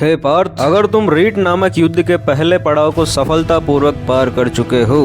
हे पार्थ, अगर तुम रीट नामक युद्ध के पहले पड़ाव को सफलतापूर्वक पार कर चुके हो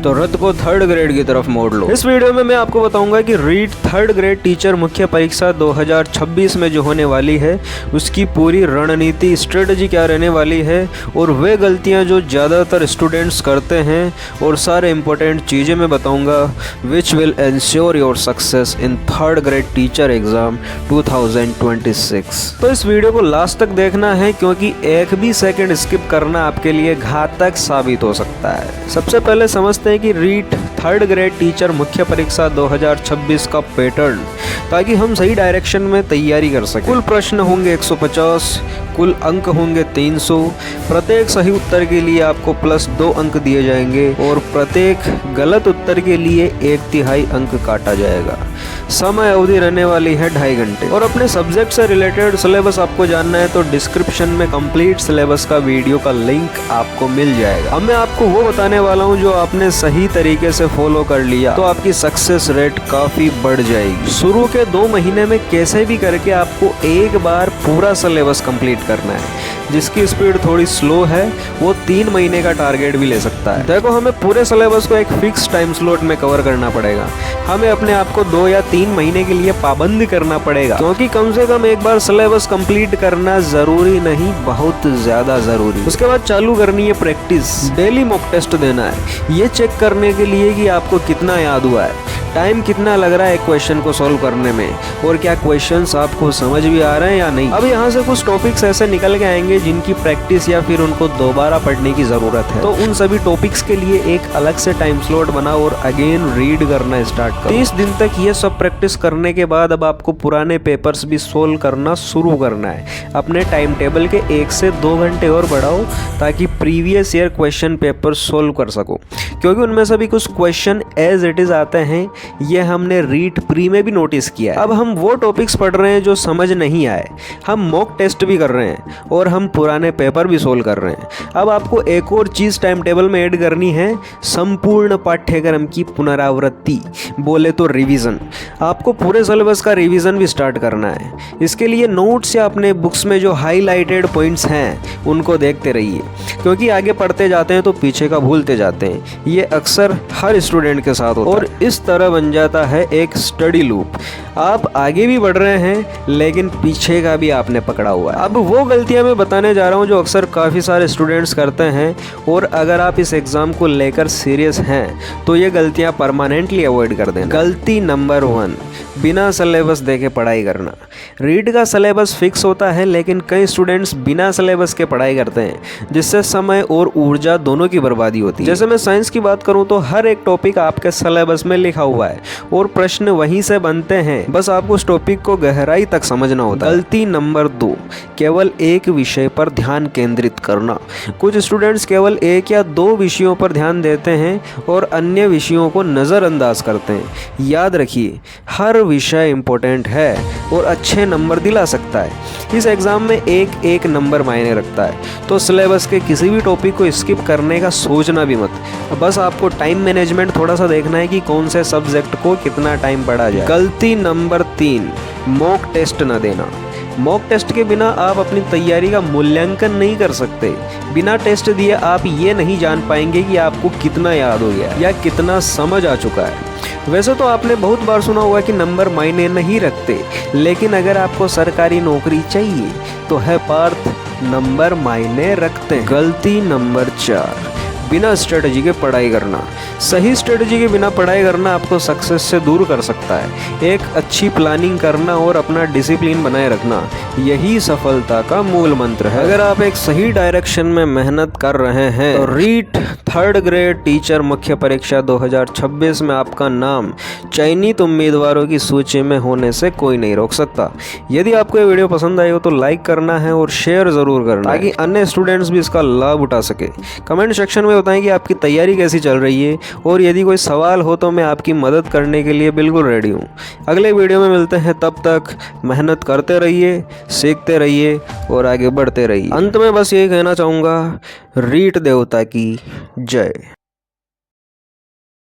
तो रथ को थर्ड ग्रेड की तरफ मोड़ लो। इस वीडियो में मैं आपको बताऊंगा कि रीट थर्ड ग्रेड टीचर मुख्य परीक्षा 2026 में जो होने वाली है उसकी पूरी रणनीति स्ट्रेटजी क्या रहने वाली है और वे गलतियां जो ज़्यादातर स्टूडेंट्स करते हैं और सारे इंपॉर्टेंट चीज़ें मैं बताऊंगा which will ensure your success in third grade teacher exam 2026। तो इस वीडियो को लास्ट तक देखना है क्योंकि एक भी सेकंड स्किप करना आपके लिए घातक साबित हो सकता है। सबसे पहले समझते हैं कि रीट थर्ड ग्रेड टीचर मुख्य परीक्षा 2026 का पैटर्न, ताकि हम सही डायरेक्शन में तैयारी कर सकें। कुल प्रश्न होंगे 150, कुल अंक होंगे 300। प्रत्येक सही उत्तर के लिए आपको +2 अंक दिए जाएंगे और प्रत्येक गलत उत्तर के लिए 1/3 अंक काटा जाएगा। समय अवधि रहने वाली है 2.5 घंटे। और अपने सब्जेक्ट से रिलेटेड सिलेबस आपको जानना है तो डिस्क्रिप्शन में कंप्लीट सिलेबस का वीडियो का लिंक आपको मिल जाएगा। अब मैं आपको वो बताने वाला हूँ जो आपने सही तरीके से फॉलो कर लिया तो आपकी सक्सेस रेट काफी बढ़ जाएगी। शुरू के 2 महीने में कैसे भी करके आपको एक बार पूरा सिलेबस कंप्लीट करना है। जिसकी स्पीड थोड़ी स्लो है वो 3 महीने का टारगेट भी ले सकता है। देखो, हमें पूरे सिलेबस को एक फिक्स टाइम स्लॉट में कवर करना पड़ेगा। हमें अपने आप को 2 या 3 महीने के लिए पाबंद करना पड़ेगा, क्योंकि कम से कम एक बार सिलेबस कंप्लीट करना जरूरी नहीं, बहुत ज्यादा जरूरी। उसके बाद चालू करनी है प्रैक्टिस। डेली मॉक टेस्ट देना है ये चेक करने के लिए कि आपको कितना याद हुआ है, टाइम कितना लग रहा है एक क्वेश्चन को सॉल्व करने में और क्या क्वेश्चंस आपको समझ भी आ रहे हैं या नहीं। अब यहाँ से कुछ टॉपिक्स ऐसे निकल के आएंगे जिनकी प्रैक्टिस या फिर उनको दोबारा पढ़ने की जरूरत है, तो उन सभी टॉपिक्स के लिए एक अलग से टाइम स्लॉट बनाओ और अगेन रीड करना स्टार्ट करो। 30 दिन तक ये सब प्रैक्टिस करने के बाद अब आपको पुराने पेपर्स भी सोल्व करना शुरू करना है। अपने टाइम टेबल के 1 से 2 घंटे और बढ़ाओ ताकि previous year question paper solve कर सको, क्योंकि उनमें से भी कुछ क्वेश्चन एज इट इज आते हैं। ये हमने रीट प्री में भी नोटिस किया है। अब हम वो टॉपिक्स पढ़ रहे हैं जो समझ नहीं आए, हम मॉक टेस्ट भी कर रहे हैं और हम पुराने पेपर भी सोल्व कर रहे हैं। अब आपको एक और चीज़ टाइम टेबल में ऐड करनी है, संपूर्ण पाठ्यक्रम की पुनरावृत्ति, बोले तो रिवीजन। आपको पूरे सिलेबस का रिवीजन भी स्टार्ट करना है। इसके लिए नोट्स या अपने बुक्स में जो हाईलाइटेड पॉइंट्स हैं उनको देखते रहिए, क्योंकि आगे पढ़ते जाते हैं तो पीछे का भूलते जाते हैं। ये अक्सर हर स्टूडेंट के साथ होता है और इस तरह बन जाता है एक स्टडी लूप। आप आगे भी बढ़ रहे हैं लेकिन पीछे का भी आपने पकड़ा हुआ है। अब वो गलतियां मैं बताने जा रहा हूं जो अक्सर काफ़ी सारे स्टूडेंट्स करते हैं, और अगर आप इस एग्ज़ाम को लेकर सीरियस हैं तो ये गलतियां परमानेंटली अवॉइड कर देना। गलती नंबर 1, बिना सिलेबस देखे पढ़ाई करना। रीड का सिलेबस फिक्स होता है लेकिन कई स्टूडेंट्स बिना सिलेबस के पढ़ाई करते हैं, जिससे समय और ऊर्जा दोनों की बर्बादी होती है। जैसे मैं साइंस की बात करूं तो हर एक टॉपिक आपके सिलेबस में लिखा हुआ है और प्रश्न वहीं से बनते हैं, बस आपको उस टॉपिक को गहराई तक समझना होता है। गलती नंबर 2, केवल एक विषय पर ध्यान केंद्रित करना। कुछ स्टूडेंट्स केवल 1 या 2 विषयों पर ध्यान देते हैं और अन्य विषयों को नज़रअंदाज करते हैं। याद रखिए, हर विषय इंपॉर्टेंट है और अच्छे नंबर दिला सकता है। इस एग्ज़ाम में एक नंबर मायने रखता है, तो सिलेबस के किसी भी टॉपिक को स्किप करने का सोचना भी मत। बस आपको टाइम मैनेजमेंट थोड़ा सा देखना है कि कौन से सब्जेक्ट को कितना टाइम पढ़ा जाए। गलती नंबर 3, मॉक टेस्ट न देना। मॉक टेस्ट के बिना आप अपनी तैयारी का मूल्यांकन नहीं कर सकते। बिना टेस्ट दिए आप ये नहीं जान पाएंगे कि आपको कितना याद हो गया या कितना समझ आ चुका है। वैसे तो आपने बहुत बार सुना हुआ कि नंबर मायने नहीं रखते, लेकिन अगर आपको सरकारी नौकरी चाहिए तो है पार्थ, नंबर मायने रखते हैं। गलती नंबर 4, बिना स्ट्रेटजी के पढ़ाई करना। सही स्ट्रेटजी के बिना पढ़ाई करना आपको सक्सेस से दूर कर सकता है। एक अच्छी प्लानिंग करना और अपना डिसिप्लिन बनाए रखना, यही सफलता का मूल मंत्र है। अगर आप एक सही डायरेक्शन में मेहनत कर रहे हैं तो रीट थर्ड ग्रेड टीचर मुख्य परीक्षा 2026 में आपका नाम चयनित उम्मीदवारों की सूची में होने से कोई नहीं रोक सकता। यदि आपको ये वीडियो पसंद आई हो तो लाइक करना है और शेयर ज़रूर करना, ताकि अन्य स्टूडेंट्स भी इसका लाभ उठा सके। कमेंट सेक्शन में बताएं कि आपकी तैयारी कैसी चल रही है, और यदि कोई सवाल हो तो मैं आपकी मदद करने के लिए बिल्कुल रेडी हूँ। अगले वीडियो में मिलते हैं, तब तक मेहनत करते रहिए, सीखते रहिए और आगे बढ़ते रहिए। अंत में बस यही कहना चाहूँगा, रीट देवता की जय।